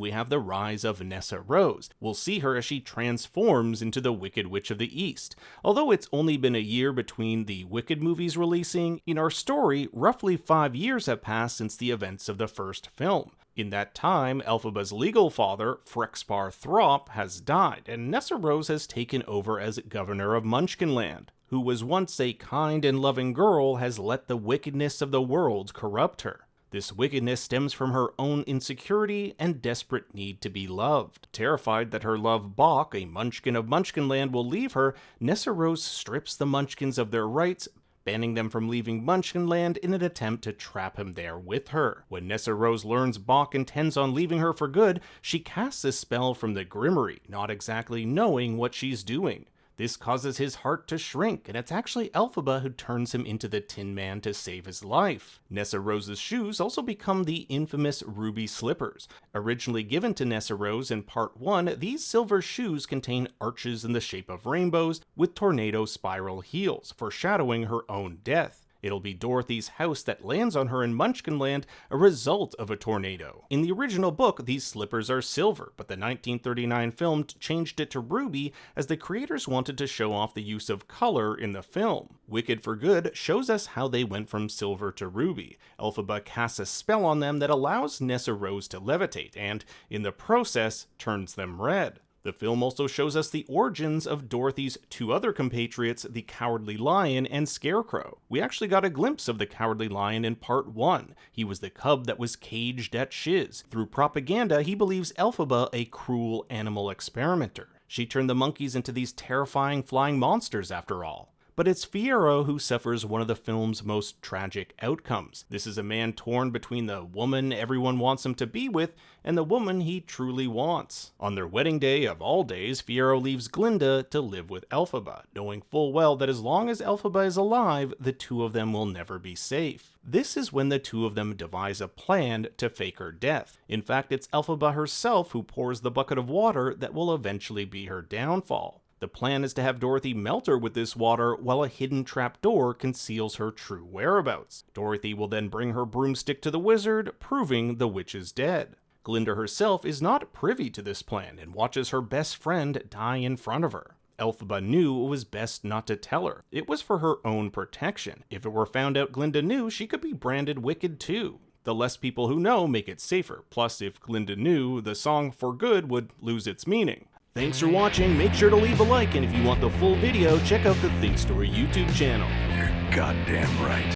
We have the rise of Nessarose. We'll see her as she transforms into the Wicked Witch of the East. Although it's only been a year between the Wicked movies releasing, in our story, roughly 5 years have passed since the events of the first film. In that time, Elphaba's legal father, Frexpar Throp, has died, and Nessarose has taken over as governor of Munchkinland. Who was once a kind and loving girl has let the wickedness of the world corrupt her. This wickedness stems from her own insecurity and desperate need to be loved. Terrified that her love Bok, a Munchkin of Munchkinland, will leave her, Nessarose strips the Munchkins of their rights, banning them from leaving Munchkinland in an attempt to trap him there with her. When Nessarose learns Bok intends on leaving her for good, she casts a spell from the Grimoire, not exactly knowing what she's doing. This causes his heart to shrink, and it's actually Elphaba who turns him into the Tin Man to save his life. Nessarose's shoes also become the infamous ruby slippers. Originally given to Nessarose in Part 1, these silver shoes contain arches in the shape of rainbows with tornado spiral heels, foreshadowing her own death. It'll be Dorothy's house that lands on her in Munchkinland, a result of a tornado. In the original book, these slippers are silver, but the 1939 film changed it to ruby as the creators wanted to show off the use of color in the film. Wicked for Good shows us how they went from silver to ruby. Elphaba casts a spell on them that allows Nessarose to levitate, and, in the process, turns them red. The film also shows us the origins of Dorothy's two other compatriots, the Cowardly Lion and Scarecrow. We actually got a glimpse of the Cowardly Lion in Part 1. He was the cub that was caged at Shiz. Through propaganda, he believes Elphaba a cruel animal experimenter. She turned the monkeys into these terrifying flying monsters after all. But it's Fiyero who suffers one of the film's most tragic outcomes. This is a man torn between the woman everyone wants him to be with and the woman he truly wants. On their wedding day of all days, Fiyero leaves Glinda to live with Elphaba, knowing full well that as long as Elphaba is alive, the two of them will never be safe. This is when the two of them devise a plan to fake her death. In fact, it's Elphaba herself who pours the bucket of water that will eventually be her downfall. The plan is to have Dorothy melt her with this water while a hidden trapdoor conceals her true whereabouts. Dorothy will then bring her broomstick to the wizard, proving the witch is dead. Glinda herself is not privy to this plan and watches her best friend die in front of her. Elphaba knew it was best not to tell her. It was for her own protection. If it were found out Glinda knew, she could be branded wicked too. The less people who know make it safer. Plus, if Glinda knew, the song For Good would lose its meaning. Thanks for watching, make sure to leave a like, and if you want the full video, check out the Think Story YouTube channel. You're goddamn right.